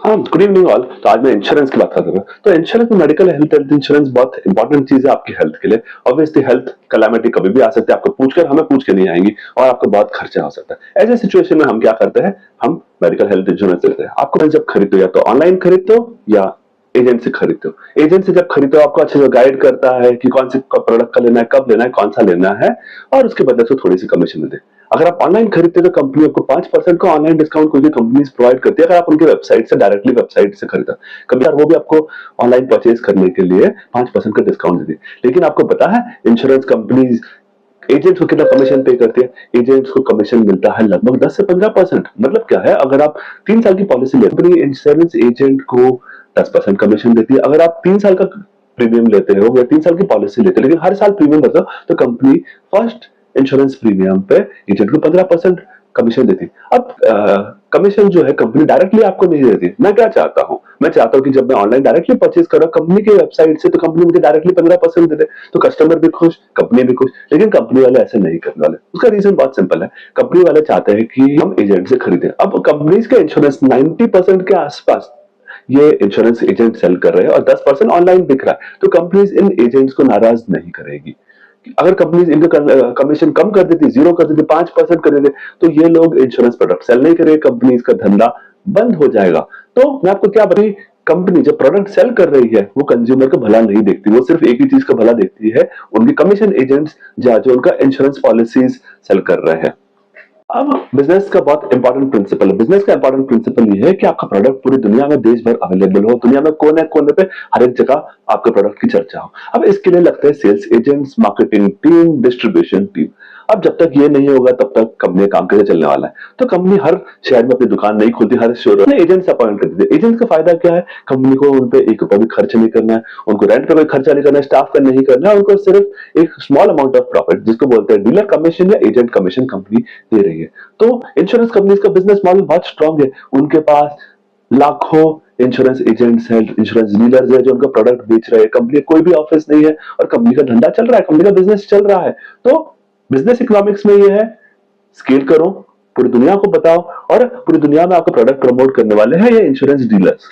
हाँ, good evening all. तो आज मैं इंश्योरेंस की बात कर रहा हूँ। तो इंश्योरेंस में मेडिकल हेल्थ हेल्थ इंश्योरेंस बहुत इंपॉर्टेंट चीज है आपकी हेल्थ के लिए। ऑब्वियसली हेल्थ कैलामिटी कभी भी आ सकती है, आपको पूछकर हमें पूछ के नहीं आएंगी और आपको बहुत खर्चा हो सकता है। ऐसे सिचुएशन में हम क्या करते हैं, हम मेडिकल हेल्थ इंश्योरेंस लेते हैं। आपको जब खरीदते हो या तो ऑनलाइन खरीदते हो या एजेंट से खरीदते हो। एजेंट से जब खरीदते हो आपको अच्छे से गाइड करता है कि कौन से प्रोडक्ट का लेना है, कब लेना है, कौन सा लेना है, और उसके बदले से थोड़ी सी कमीशन देते हैं। अगर आप ऑनलाइन खरीदते हो तो कंपनी आपको 5% का ऑनलाइन डिस्काउंट कोई कंपनीज प्रोवाइड करती है, अगर आप उनकी वेबसाइट से डायरेक्टली वेबसाइट से खरीदा। कभी वो भी आपको ऑनलाइन परचेज करने के लिए 5% का डिस्काउंट देती है। लेकिन आपको पता है इंश्योरेंस कंपनीज एजेंट्स को कितना कमीशन पे करती है? एजेंट्स को कमीशन मिलता है लगभग 10 से 15%। मतलब क्या है, अगर आप 3 साल की पॉलिसी लेते हो, इंश्योरेंस एजेंट को 10% कमीशन देती है। अगर आप 3 साल का प्रीमियम लेते हो या 3 साल की पॉलिसी लेते हो लेकिन हर साल प्रीमियम भरते हो, तो कंपनी फर्स्ट इंश्योरेंस प्रीमियम पे एजेंट को 15% कमीशन देती है। अब कमीशन जो है कंपनी डायरेक्टली आपको नहीं देती। मैं क्या चाहता हूँ, मैं चाहता हूँ कि जब मैं ऑनलाइन डायरेक्टली परचेज कर रहा हूँ कंपनी के वेबसाइट से, तो कंपनी मुझे डायरेक्टली 15% दे दे, तो कस्टमर भी खुश, कंपनी भी खुश। लेकिन कंपनी वाले ऐसे नहीं करने वाले। उसका रीजन बहुत सिंपल है, कंपनी वाले चाहते हैं कि हम एजेंट से खरीदें। अब कंपनीज का इंश्योरेंस 90% के आसपास ये इंश्योरेंस एजेंट सेल कर रहे हैं और 10% ऑनलाइन बिक रहा है, तो कंपनीज इन एजेंट्स को नाराज नहीं करेगी। अगर कंपनीज इनका कमीशन कम कर देती, 0 कर देती, 5% कर देते, तो ये लोग इंश्योरेंस प्रोडक्ट सेल नहीं करेंगे, कंपनीज का धंधा बंद हो जाएगा। तो मैं आपको क्या बताऊं, कंपनी जो प्रोडक्ट सेल कर रही है वो कंज्यूमर का भला नहीं देखती, वो सिर्फ एक ही चीज का भला देखती है, उनकी कमीशन एजेंट्स जो उनका इंश्योरेंस पॉलिसीज सेल कर रहे हैं। अब बिजनेस का बहुत इंपॉर्टेंट प्रिंसिपल है। बिजनेस का इंपॉर्टेंट प्रिंसिपल ये है कि आपका प्रोडक्ट पूरी दुनिया में देश भर अवेलेबल हो, दुनिया में कोने कोने पे हर एक जगह आपके प्रोडक्ट की चर्चा हो। अब इसके लिए लगता है sales agents, marketing team, distribution team. अब जब तक ये नहीं होगा तब तक कंपनी काम कैसे चलने वाला है? तो कंपनी हर शहर में अपनी दुकान नहीं खोलती, हर शोरूम में एजेंट्स अपॉइंट कर देती है। एजेंट का फायदा क्या है? कंपनी को उन पे एक रुपया भी खर्च नहीं करना है, उनको रेंट पे कोई खर्चा नहीं करना है, स्टाफ का नहीं करना है, उनको सिर्फ एक स्मॉल अमाउंट ऑफ प्रॉफिट, जिसको बोलते हैं डीलर कमीशन या एजेंट कमीशन, कंपनी दे रही है। तो इंश्योरेंस कंपनीज का बिजनेस मॉडल बहुत स्ट्रांग है। उनके पास लाखों इंश्योरेंस एजेंट्स हैं, इंश्योरेंस डीलर्स हैं जो उनका प्रोडक्ट बेच रहे हैं। कंपनी कोई भी ऑफिस नहीं है और कंपनी का धंधा चल रहा है, कंपनी का बिजनेस चल रहा है। तो बिजनेस इकोनॉमिक्स में ये है, स्केल करो, पूरी दुनिया को बताओ, और पूरी दुनिया में आपका प्रोडक्ट प्रमोट करने वाले हैं ये इंश्योरेंस डीलर्स।